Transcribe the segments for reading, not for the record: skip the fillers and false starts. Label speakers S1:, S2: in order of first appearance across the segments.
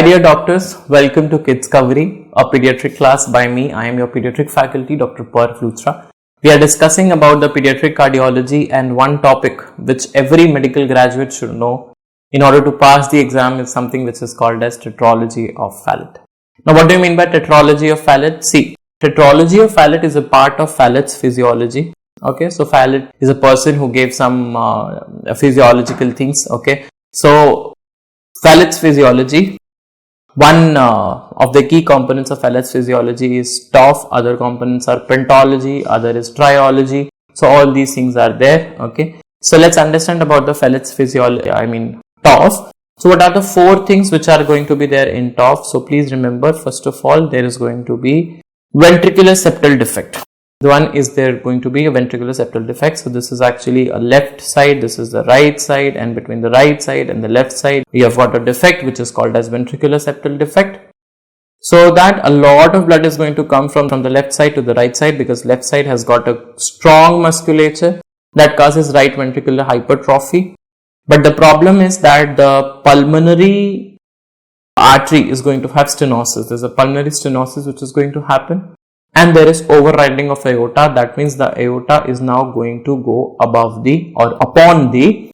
S1: dear doctors, welcome to 𝗲𝗵𝗵𝗵, a pediatric class by me. I am your pediatric faculty, Dr. 𝗵𝗵𝗵𝗵. We are discussing about the pediatric cardiology, and one topic which every medical graduate should know in order to pass the exam is something which is called as Tetralogy of Fallot. Now, what do you mean by Tetralogy of Fallot? See, Tetralogy of Fallot is a part of Fallot's physiology. Okay, so Fallot is a person who gave some physiological things. Okay, so Fallot's physiology. One of the key components of Fallot's physiology is TOF, other components are pentology, other is triology. So all these things are there. Okay, so let's understand about the Fallot's physiology, TOF. So what are the four things which are going to be there in TOF? So please remember, first of all, there is going to be ventricular septal defect. The one is there going to be a ventricular septal defect. So this is actually a left side, this is the right side, and between the right side and the left side we have got a defect which is called as ventricular septal defect. So that a lot of blood is going to come from the left side to the right side, because left side has got a strong musculature that causes right ventricular hypertrophy. But the problem is that the pulmonary artery is going to have stenosis. There is a pulmonary stenosis which is going to happen. And there is overriding of aorta. That means the aorta is now going to go above the or upon the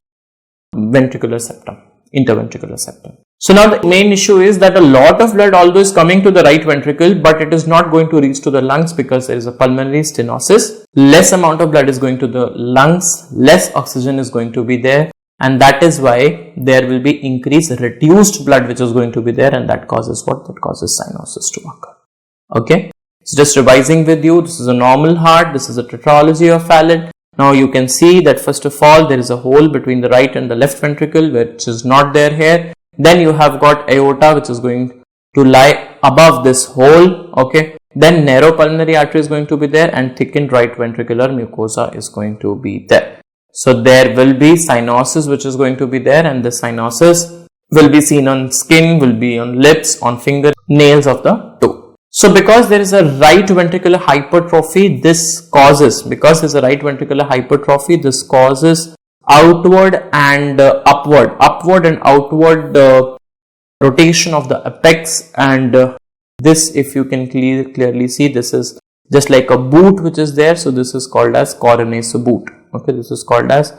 S1: ventricular septum, interventricular septum. So now the main issue is that a lot of blood, although is coming to the right ventricle, but it is not going to reach to the lungs because there is a pulmonary stenosis. Less amount of blood is going to the lungs, less oxygen is going to be there, and that is why there will be increased reduced blood which is going to be there, and that causes what? That causes cyanosis to occur. Okay. So just revising with you, this is a normal heart, this is a tetralogy of Fallot. Now you can see that first of all there is a hole between the right and the left ventricle which is not there here. Then you have got aorta which is going to lie above this hole. Okay. Then narrow pulmonary artery is going to be there, and thickened right ventricular mucosa is going to be there. So there will be cyanosis which is going to be there, and the cyanosis will be seen on skin, will be on lips, on finger nails of the toe. So because there is a right ventricular hypertrophy, this causes outward and upward and outward rotation of the apex, and this, if you can clearly see, this is just like a boot which is there. So this is called as 𝗲𝗏𝗃. Okay, this is called as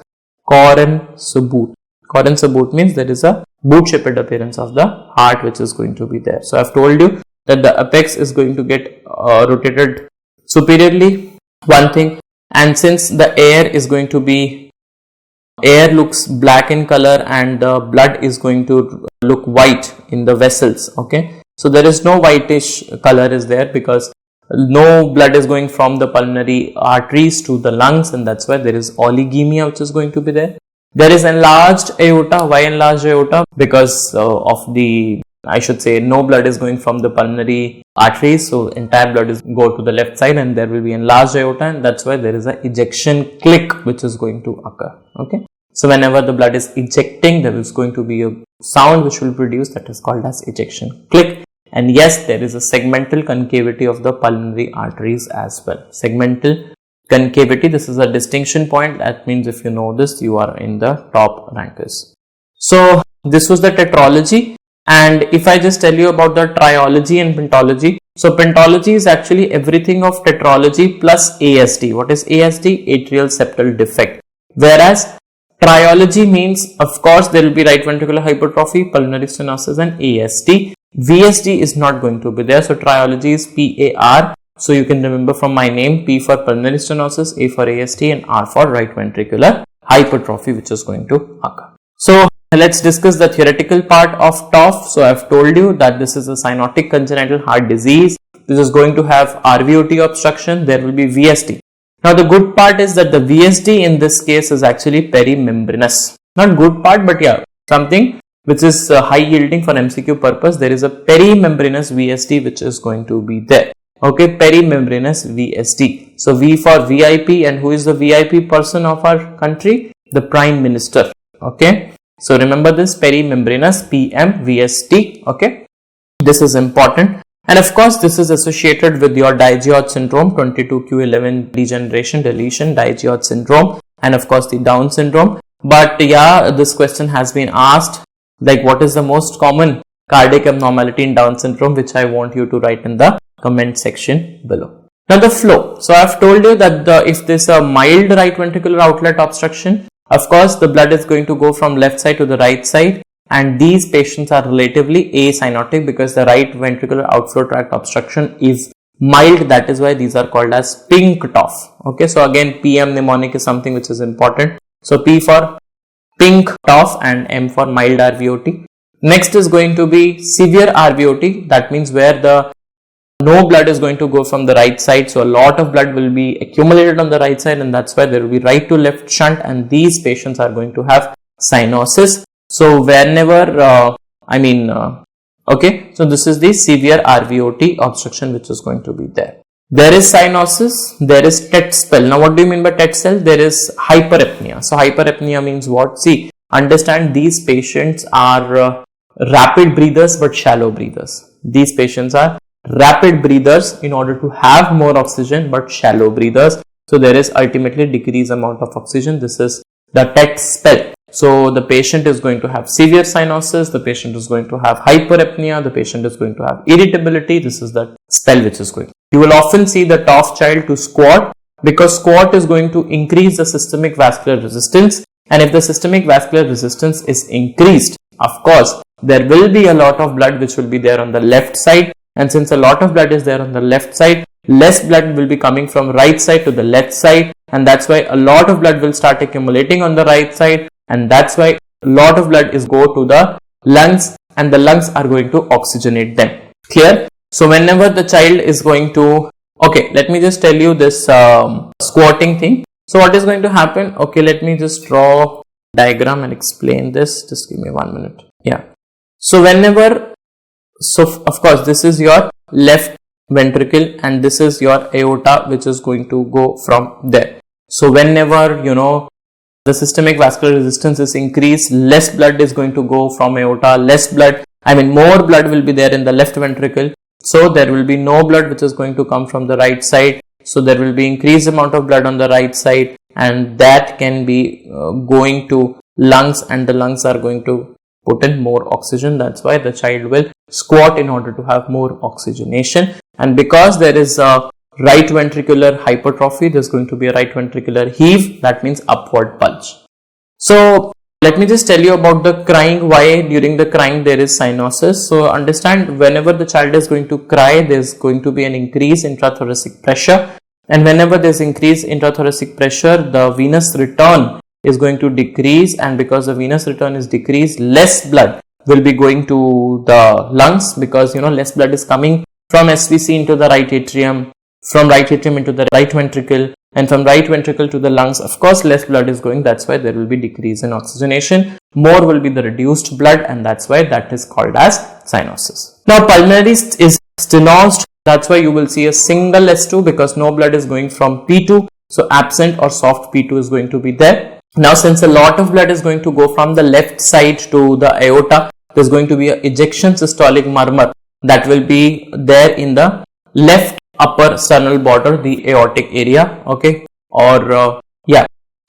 S1: 𝗲𝗏𝗃. 𝗲𝗏𝗃 means there is a boot shaped appearance of the heart which is going to be there. So I have told you that the apex is going to get rotated superiorly, one thing, and since the air looks black in color and the blood is going to look white in the vessels. Okay, so there is no whitish color is there because no blood is going from the pulmonary arteries to the lungs, and that's why there is oligemia which is going to be there. There is enlarged aorta. Why enlarged aorta? Because of the, I should say, no blood is going from the pulmonary arteries, so entire blood is go to the left side, and there will be enlarged aorta, and that's why there is a ejection click which is going to occur. Okay, so whenever the blood is ejecting, there is going to be a sound which will produce, that is called as ejection click. And yes, there is a segmental concavity of the pulmonary arteries as well. Segmental concavity, this is a distinction point. That means if you know this, you are in the top rankers. So this was the tetralogy. And if I just tell you about the triology and pentology, so pentology is actually everything of tetralogy plus ASD. What is ASD? Atrial septal defect. Whereas triology means, of course, there will be right ventricular hypertrophy, pulmonary stenosis, and ASD. VSD is not going to be there. So triology is PAR. So you can remember from my name, P for pulmonary stenosis, A for ASD, and R for right ventricular hypertrophy, which is going to occur. So let's discuss the theoretical part of TOF. So I have told you that this is a cyanotic congenital heart disease. This is going to have RVOT obstruction. There will be VSD. Now the good part is that the VSD in this case is actually perimembranous. Not good part, but yeah, something which is high yielding for MCQ purpose. There is a perimembranous VSD which is going to be there. Okay, perimembranous VSD. So V for VIP, and who is the VIP person of our country? The Prime Minister. Okay. So remember this, perimembranous PM VSD. Okay, this is important, and of course this is associated with your 𝗲𝗏𝗿𝗵 syndrome, 22q11 degeneration, deletion, 𝗲𝗏𝗿𝗵 syndrome, and of course the Down syndrome. But yeah, this question has been asked, like what is the most common cardiac abnormality in Down syndrome, which I want you to write in the comment section below. Now the flow. So I have told you that if there's a mild right ventricular outlet obstruction, of course the blood is going to go from left side to the right side, and these patients are relatively acyanotic because the right ventricular outflow tract obstruction is mild. That is why these are called as pink TOF. Okay, so again PM mnemonic is something which is important. So P for pink TOF and M for mild RVOT. Next is going to be severe RVOT. That means where the no blood is going to go from the right side, so a lot of blood will be accumulated on the right side, and that's why there will be right to left shunt, and these patients are going to have cyanosis. So whenever okay, so this is the severe RVOT obstruction which is going to be there. There is cyanosis, there is TET spell. Now what do you mean by TET spell? There is hyperapnea. So hyperapnea means what? See, understand, these patients are rapid breathers but shallow breathers. These patients are rapid breathers in order to have more oxygen but shallow breathers. So there is ultimately decreased amount of oxygen. This is the TET spell. So the patient is going to have severe cyanosis, the patient is going to have hyperapnea, the patient is going to have irritability. This is the spell which is going. You will often see the TOF child to squat, because squat is going to increase the systemic vascular resistance, and if the systemic vascular resistance is increased, of course there will be a lot of blood which will be there on the left side. And since a lot of blood is there on the left side, less blood will be coming from right side to the left side, and that's why a lot of blood will start accumulating on the right side, and that's why a lot of blood is go to the lungs, and the lungs are going to oxygenate them. Clear? So whenever the child is going to, okay, let me just tell you this squatting thing. So what is going to happen? Okay, let me just draw diagram and explain this. Just give me 1 minute. Yeah. So whenever, so of course this is your left ventricle and this is your aorta which is going to go from there. So whenever the systemic vascular resistance is increased, less blood is going to go from aorta, more blood will be there in the left ventricle. So there will be no blood which is going to come from the right side. So there will be increased amount of blood on the right side, and that can be going to lungs, and the lungs are going to put in more oxygen. That's why the child will squat in order to have more oxygenation. And because there is a right ventricular hypertrophy, there's going to be a right ventricular heave. That means upward bulge. So let me just tell you about the crying, why during the crying there is cyanosis. So understand, whenever the child is going to cry, there's going to be an increase in intrathoracic pressure, and whenever there's increased intrathoracic pressure, the venous return is going to decrease, and because the venous return is decreased, less blood will be going to the lungs, because less blood is coming from SVC into the right atrium, from right atrium into the right ventricle, and from right ventricle to the lungs. Of course less blood is going, that's why there will be decrease in oxygenation, more will be the reduced blood, and that's why that is called as cyanosis. Now pulmonary is stenosed, that's why you will see a single S2 because no blood is going from P2, so absent or soft P2 is going to be there. Now since a lot of blood is going to go from the left side to the aorta, there is going to be an ejection systolic murmur that will be there in the left upper sternal border, the aortic area, okay, or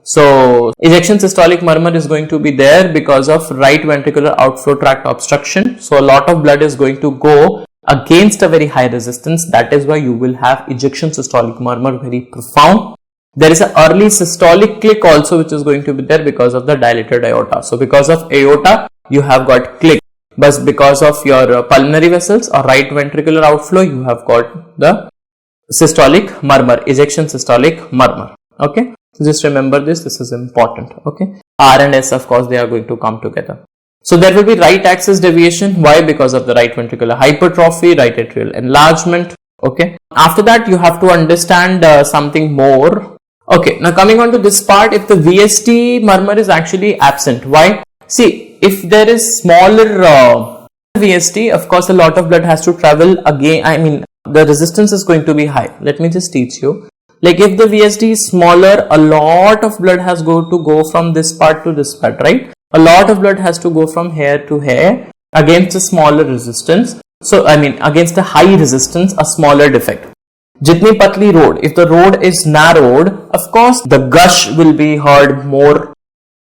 S1: so ejection systolic murmur is going to be there because of right ventricular outflow tract obstruction. So a lot of blood is going to go against a very high resistance, that is why you will have ejection systolic murmur very profound. There is an early systolic click also which is going to be there because of the dilated aorta. So because of aorta you have got click, but because of your pulmonary vessels or right ventricular outflow you have got the systolic murmur, ejection systolic murmur. Okay, so just remember this is important. Okay, R and S, of course they are going to come together. So there will be right axis deviation. Why? Because of the right ventricular hypertrophy, right atrial enlargement. Okay, after that you have to understand something more. Okay, now coming on to this part, if the VST murmur is actually absent, why? See, if there is smaller VST, of course a lot of blood has to travel again, the resistance is going to be high. Let me just teach you. Like if the VST is smaller, a lot of blood has to go from this part to this part, right? A lot of blood has to go from here to here against a smaller resistance. So against a high resistance, a smaller defect. Jitni patli road, if the road is narrowed, of course the gush will be heard more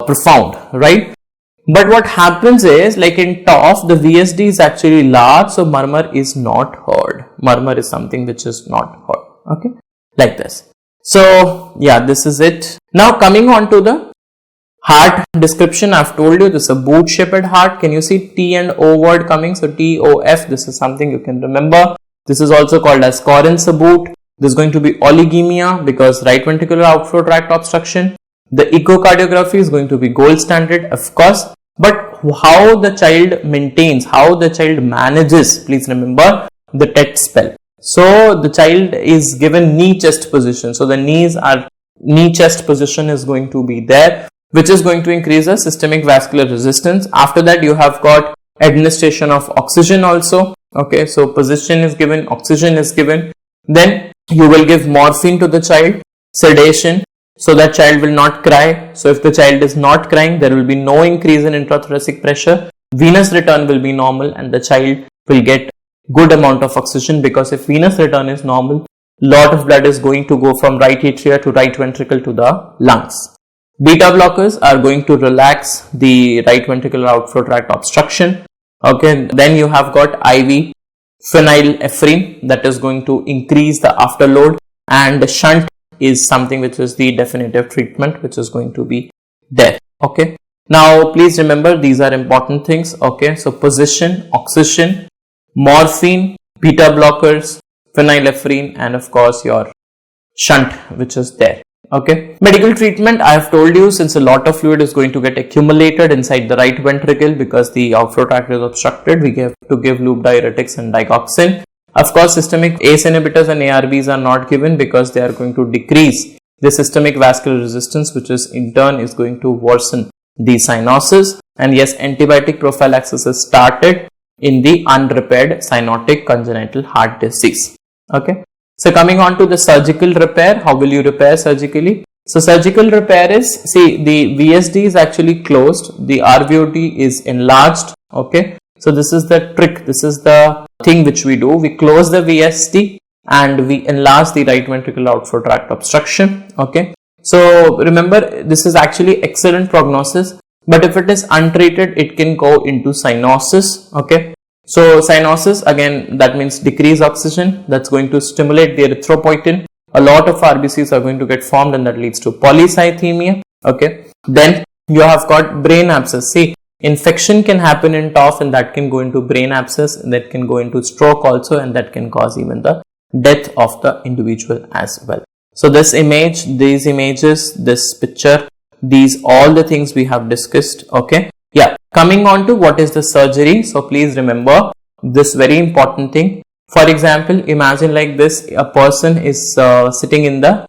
S1: profound, right? But what happens is, like in TOF, the VSD is actually large, so murmur is not heard. Murmur is something which is not heard. Okay, like this. So yeah, this is it. Now coming on to the heart description, I've told you this is a boot-shaped heart. Can you see T and O word coming? So TOF, this is something you can remember. This is also called as Corin's boot. This is going to be oligemia because right ventricular outflow tract obstruction. The echocardiography is going to be gold standard, of course. But how the child maintains, how the child manages, please remember the TET spell. So the child is given knee chest position. So the knee chest position is going to be there, which is going to increase the systemic vascular resistance. After that, you have got administration of oxygen also. Okay, so position is given, oxygen is given. Then you will give morphine to the child, sedation, so that child will not cry. So if the child is not crying, there will be no increase in intrathoracic pressure. Venous return will be normal and the child will get good amount of oxygen, because if venous return is normal, lot of blood is going to go from right atria to right ventricle to the lungs. Beta blockers are going to relax the right ventricular outflow tract obstruction. Okay, then you have got IV phenylephrine that is going to increase the afterload, and the shunt is something which is the definitive treatment which is going to be there. Okay, now please remember these are important things. Okay, so position, oxygen, morphine, beta blockers, phenylephrine, and of course your shunt which is there. Okay, medical treatment, I have told you, since a lot of fluid is going to get accumulated inside the right ventricle because the outflow tract is obstructed, we have to give loop diuretics and digoxin. Of course, systemic ACE inhibitors and ARBs are not given because they are going to decrease the systemic vascular resistance, which is in turn is going to worsen the cyanosis. And yes, antibiotic prophylaxis is started in the unrepaired cyanotic congenital heart disease. Okay. So coming on to the surgical repair, how will you repair surgically? So surgical repair is, see, the VSD is actually closed, the RVOD is enlarged. Okay, so this is the trick, this is the thing which we do. We close the VSD and we enlarge the right ventricular outflow tract obstruction. Okay, so remember this is actually excellent prognosis, but if it is untreated, it can go into cyanosis. Okay. So cyanosis, again, that means decrease oxygen, that's going to stimulate the erythropoietin. A lot of RBCs are going to get formed and that leads to polycythemia. Okay. Then you have got brain abscess. See, infection can happen in TOF and that can go into brain abscess, and that can go into stroke also, and that can cause even the death of the individual as well. So this image, these images, this picture, these all the things we have discussed. Okay. Yeah, coming on to what is the surgery. So please remember this very important thing. For example, imagine like this, a person is sitting in the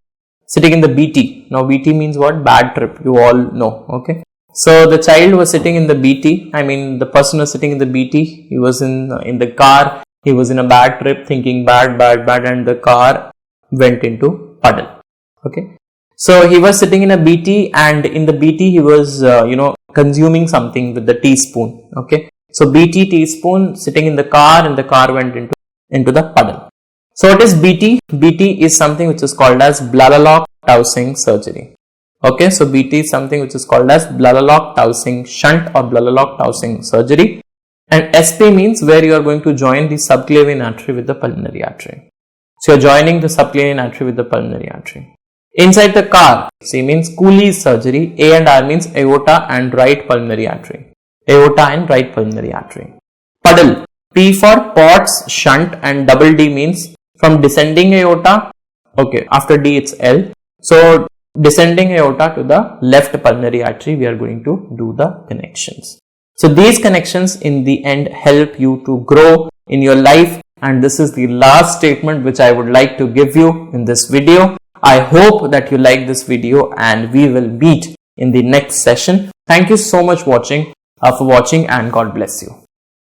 S1: BT. Now BT means what? Bad trip, you all know. Okay, so the child was sitting in the BT, I mean the person was sitting in the BT, he was in the car, he was in a bad trip, thinking bad, and the car went into puddle. Okay, so he was sitting in a BT, and in the BT he was consuming something with the teaspoon. Okay, so BT teaspoon sitting in the car, and the car went into the puddle. So what is BT? BT is something which is called as 𝗏𝗏𝗏𝗏 surgery. Okay, so BT is something which is called as 𝗏𝗏𝗏𝗏𝗏 shunt or 𝗏𝗏𝗏𝗏𝗏 surgery. And SP means where you are going to join the subclavian artery with the pulmonary artery. So you are joining the subclavian artery with the pulmonary artery. Inside the car, C means Cooley's surgery. A and R means aorta and right pulmonary artery. Aorta and right pulmonary artery. Puddle, P for POTS, shunt, and double D means from descending aorta. Okay, after D it's L. So descending aorta to the left pulmonary artery, we are going to do the connections. So these connections in the end help you to grow in your life, and this is the last statement which I would like to give you in this video. I hope that you like this video, and we will meet in the next session. Thank you so much for watching, and God bless you.